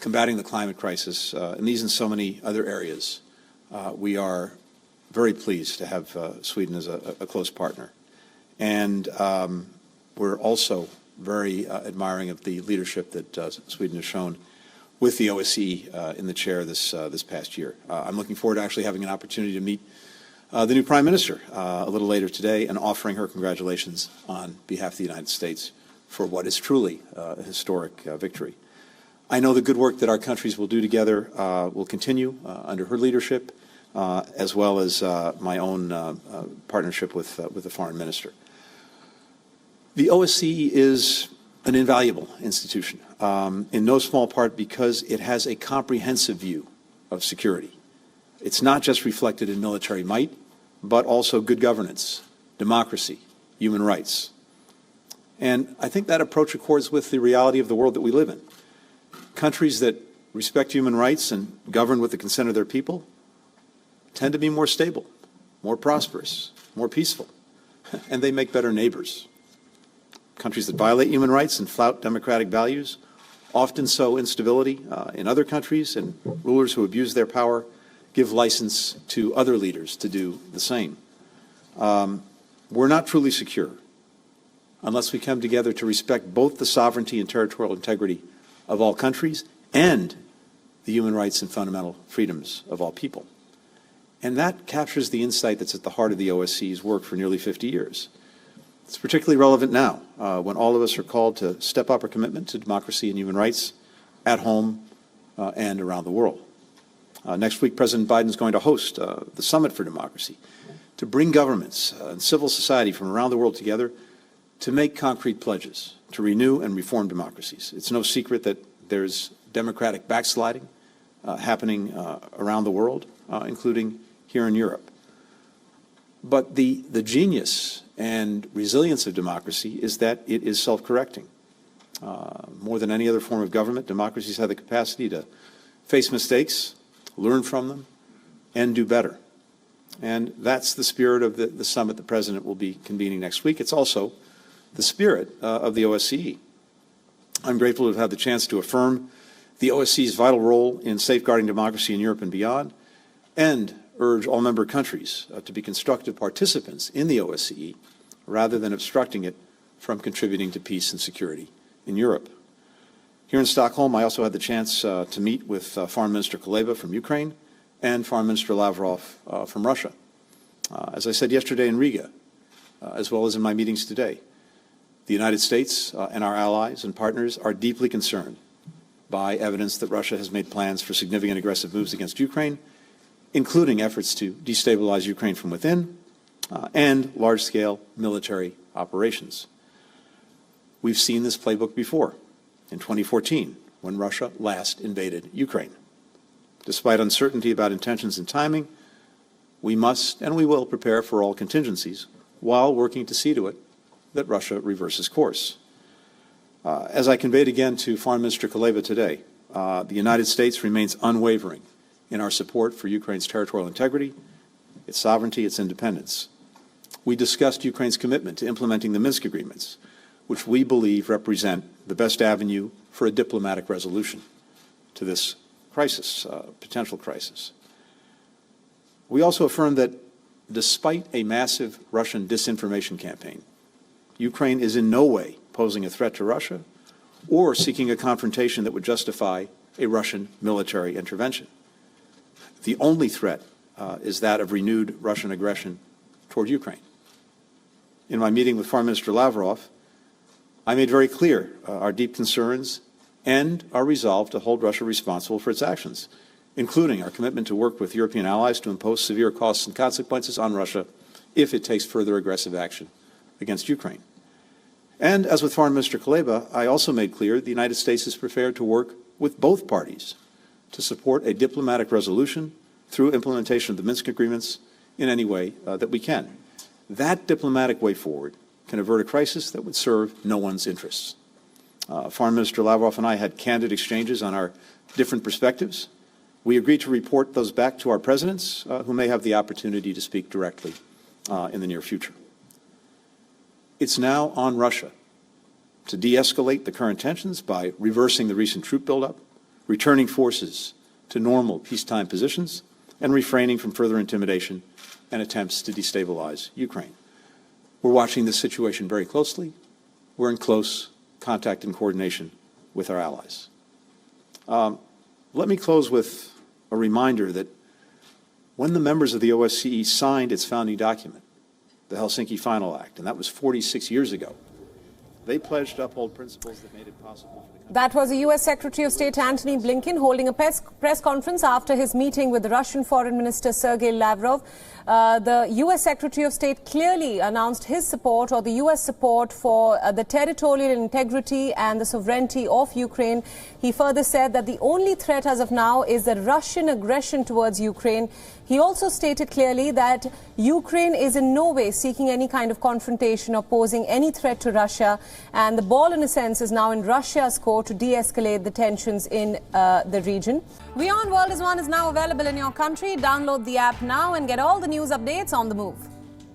combating the climate crisis, and these and so many other areas, we are very pleased to have Sweden as a close partner. And we're also very admiring of the leadership that Sweden has shown with the OSCE in the chair this past year. I'm looking forward to actually having an opportunity to meet the new Prime Minister a little later today and offering her congratulations on behalf of the United States for what is truly a historic victory. I know the good work that our countries will do together will continue under her leadership, as well as my own partnership with the Foreign Minister. The OSCE is an invaluable institution, in no small part because it has a comprehensive view of security. It's not just reflected in military might, but also good governance, democracy, human rights. And I think that approach accords with the reality of the world that we live in. Countries that respect human rights and govern with the consent of their people tend to be more stable, more prosperous, more peaceful, and they make better neighbors. Countries that violate human rights and flout democratic values often sow instability in other countries, and rulers who abuse their power give license to other leaders to do the same. We're not truly secure unless we come together to respect both the sovereignty and territorial integrity of all countries and the human rights and fundamental freedoms of all people. And that captures the insight that's at the heart of the OSCE's work for nearly 50 years. It's particularly relevant now, when all of us are called to step up our commitment to democracy and human rights at home and around the world. Next week, President Biden is going to host the Summit for Democracy to bring governments and civil society from around the world together to make concrete pledges to renew and reform democracies. It's no secret that there's democratic backsliding happening around the world, including here in Europe. But the genius and resilience of democracy is that it is self-correcting. More than any other form of government, democracies have the capacity to face mistakes, learn from them, and do better. And that's the spirit of the summit the President will be convening next week. It's also the spirit of the OSCE. I'm grateful to have had the chance to affirm the OSCE's vital role in safeguarding democracy in Europe and beyond, and urge all member countries to be constructive participants in the OSCE rather than obstructing it from contributing to peace and security in Europe. Here in Stockholm, I also had the chance to meet with Foreign Minister Kuleba from Ukraine and Foreign Minister Lavrov from Russia. As I said yesterday in Riga, as well as in my meetings today, the United States and our allies and partners are deeply concerned by evidence that Russia has made plans for significant aggressive moves against Ukraine, including efforts to destabilize Ukraine from within and large-scale military operations. We've seen this playbook before, in 2014, when Russia last invaded Ukraine. Despite uncertainty about intentions and timing, we must and we will prepare for all contingencies while working to see to it that Russia reverses course. As I conveyed again to Foreign Minister Kuleba today, the United States remains unwavering in our support for Ukraine's territorial integrity, its sovereignty, its independence. We discussed Ukraine's commitment to implementing the Minsk agreements, which we believe represent the best avenue for a diplomatic resolution to this crisis, potential crisis. We also affirmed that despite a massive Russian disinformation campaign, Ukraine is in no way posing a threat to Russia or seeking a confrontation that would justify a Russian military intervention. The only threat is that of renewed Russian aggression toward Ukraine. In my meeting with Foreign Minister Lavrov, I made very clear our deep concerns and our resolve to hold Russia responsible for its actions, including our commitment to work with European allies to impose severe costs and consequences on Russia if it takes further aggressive action against Ukraine. And as with Foreign Minister Kuleba, I also made clear the United States is prepared to work with both parties to support a diplomatic resolution through implementation of the Minsk agreements in any way that we can. That diplomatic way forward can avert a crisis that would serve no one's interests. Foreign Minister Lavrov and I had candid exchanges on our different perspectives. We agreed to report those back to our presidents, who may have the opportunity to speak directly in the near future. It's now on Russia to de-escalate the current tensions by reversing the recent troop buildup, returning forces to normal peacetime positions, and refraining from further intimidation and attempts to destabilize Ukraine. We're watching this situation very closely. We're in close contact and coordination with our allies. Let me close with a reminder that when the members of the OSCE signed its founding document, the Helsinki Final Act, and that was 46 years ago, they pledged to uphold principles that made it possible for the country. That was the U.S. Secretary of State Antony Blinken holding a press conference after his meeting with the Russian Foreign Minister Sergey Lavrov. The U.S. Secretary of State clearly announced his support, or the U.S. support, for the territorial integrity and the sovereignty of Ukraine. He further said that the only threat as of now is the Russian aggression towards Ukraine. He also stated clearly that Ukraine is in no way seeking any kind of confrontation or posing any threat to Russia, and the ball, in a sense, is now in Russia's court to de-escalate the tensions in the region. WION World is now available in your country. Download the app now and get all the news updates on the move.